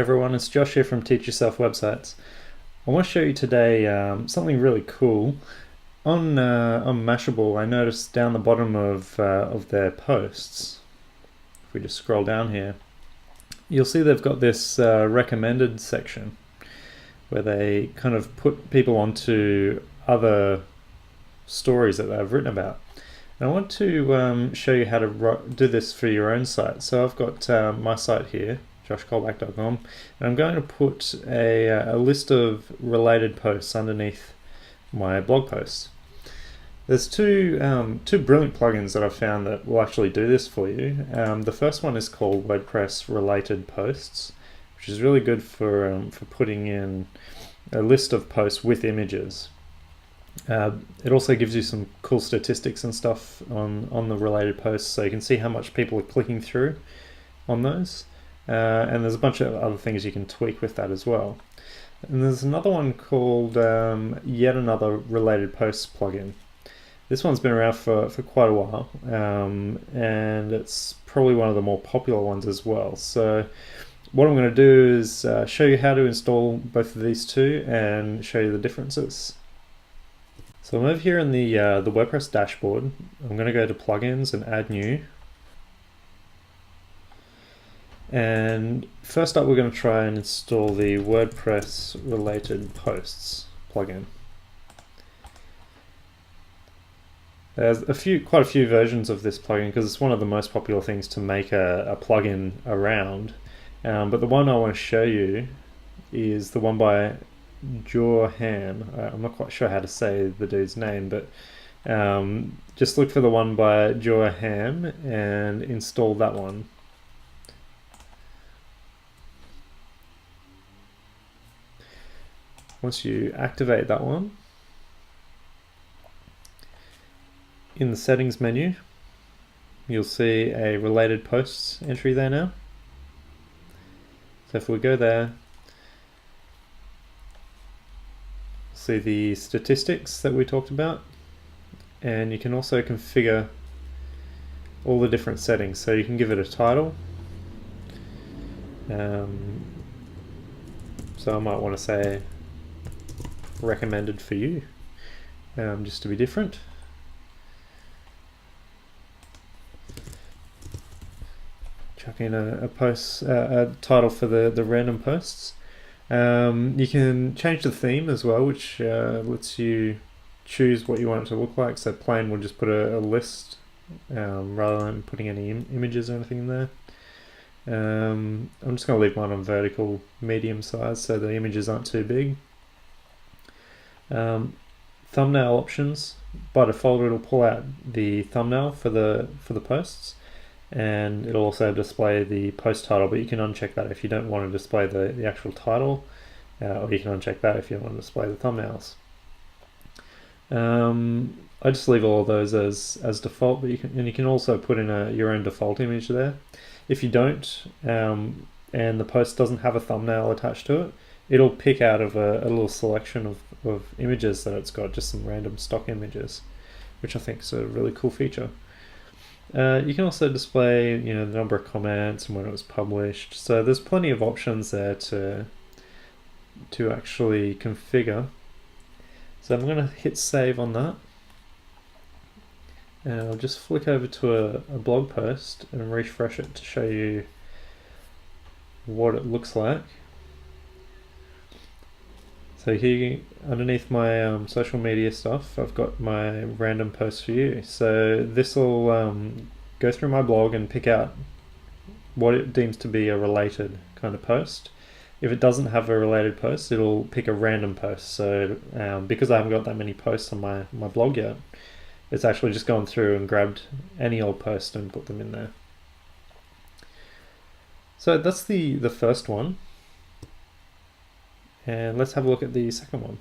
Hey everyone, it's Josh here from Teach Yourself Websites. I want to show you today something really cool. On Mashable, I noticed down the bottom of their posts, if we just scroll down here, you'll see they've got this recommended section where they kind of put people onto other stories that they've written about. And I want to show you how to do this for your own site. So I've got my site here, joshcolback.com, and I'm going to put a list of related posts underneath my blog posts. There's two brilliant plugins that I've found that will actually do this for you. The first one is called Wordpress Related Posts, which is really good for putting in a list of posts with images. It also gives you some cool statistics and stuff on the related posts, so you can see how much people are clicking through on those. And there's a bunch of other things you can tweak with that as well. And there's another one called Yet Another Related Posts plugin. This one's been around for quite a while, and it's probably one of the more popular ones as well. So what I'm going to do is show you how to install both of these two and show you the differences. So I'm over here in the WordPress dashboard. I'm going to go to plugins and add new. And first up, we're going to try and install the WordPress related posts plugin. There's quite a few versions of this plugin because it's one of the most popular things to make a plugin around. But the one I want to show you is the one by Ham. I'm not quite sure how to say the dude's name, but just look for the one by Ham and install that one. Once you activate that one, in the settings menu, you'll see a related posts entry there now. So if we go there, see the statistics that we talked about, and you can also configure all the different settings. So you can give it a title. So I might want to say recommended for you, just to be different. Chuck in a title for the random posts. You can change the theme as well, which lets you choose what you want it to look like. So plain will just put a list rather than putting any images or anything in there. I'm just going to leave mine on vertical medium size so the images aren't too big. Thumbnail options, by default it'll pull out the thumbnail for the posts, and it'll also display the post title, but you can uncheck that if you don't want to display the actual title, or you can uncheck that if you want to display the thumbnails. I just leave all of those as default, but you can also put in your own default image there. If you don't, and the post doesn't have a thumbnail attached to it, it'll pick out of a little selection of images that it's got, just some random stock images, which I think is a really cool feature. You can also display, the number of comments and when it was published. So there's plenty of options there to actually configure. So I'm going to hit save on that. And I'll just flick over to a blog post and refresh it to show you what it looks like. So here underneath my social media stuff, I've got my random posts for you. So this will go through my blog and pick out what it deems to be a related kind of post. If it doesn't have a related post, it'll pick a random post. So because I haven't got that many posts on my blog yet, it's actually just gone through and grabbed any old post and put them in there. So that's the first one. And let's have a look at the second one.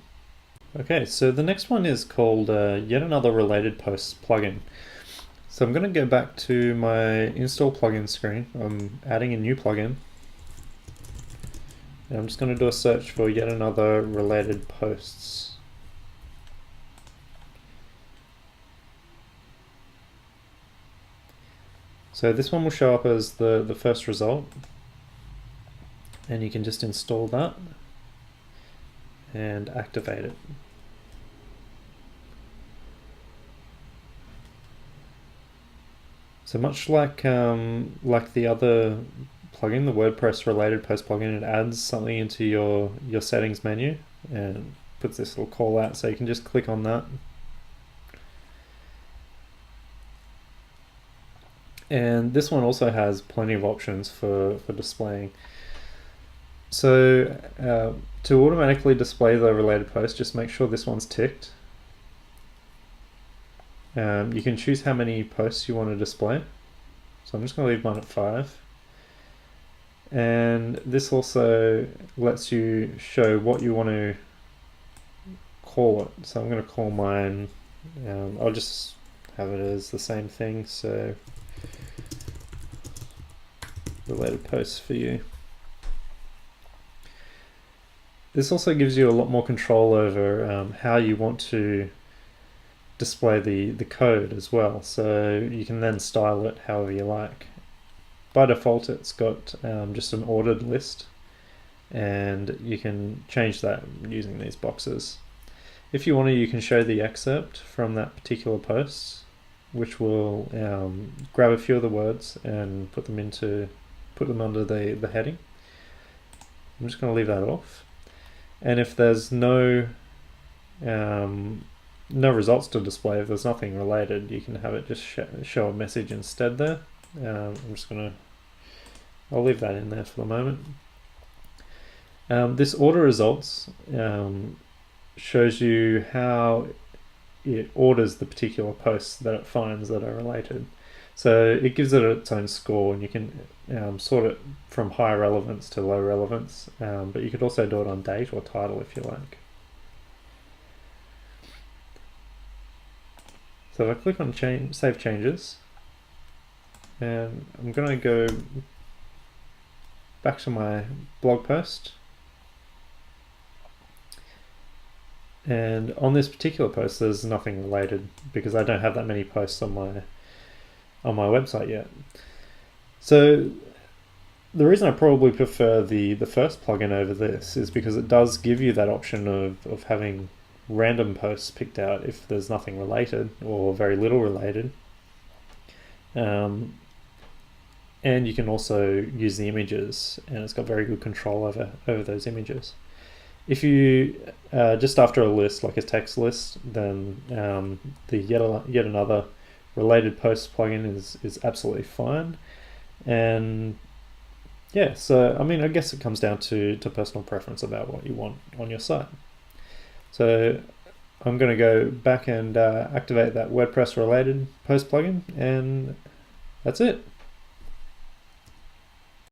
Okay, so the next one is called Yet Another Related Posts plugin. So I'm going to go back to my install plugin screen. I'm adding a new plugin. And I'm just going to do a search for Yet Another Related Posts. So this one will show up as the first result. and you can just install that and activate it. So much like the other plugin, the WordPress related post plugin, it adds something into your settings menu and puts this little call out, so you can just click on that. And this one also has plenty of options for displaying. So to automatically display the related post, just make sure this one's ticked. You can choose how many posts you want to display. So I'm just going to leave mine at 5. And this also lets you show what you want to call it. So I'm going to call mine, I'll just have it as the same thing, so related posts for you. This also gives you a lot more control over how you want to display the code as well, so you can then style it however you like. By default it's got just an ordered list, and you can change that using these boxes. If you want to, you can show the excerpt from that particular post, which will grab a few of the words and put them under the heading. I'm just going to leave that off. And if there's no results to display, if there's nothing related, you can have it just show a message instead there. I'll leave that in there for the moment. This order results shows you how it orders the particular posts that it finds that are related. So it gives it its own score, and you can sort it from high relevance to low relevance, but you could also do it on date or title if you like. So if I click on Save Changes, and I'm going to go back to my blog post, and on this particular post there's nothing related because I don't have that many posts on my website yet. So the reason I probably prefer the first plugin over this is because it does give you that option of having random posts picked out if there's nothing related or very little related. And you can also use the images, and it's got very good control over those images. If you just after a list, like a text list, then the yet another related posts plugin is absolutely fine. And yeah, so I mean, I guess it comes down to personal preference about what you want on your site. So I'm going to go back and activate that WordPress related post plugin, and that's it.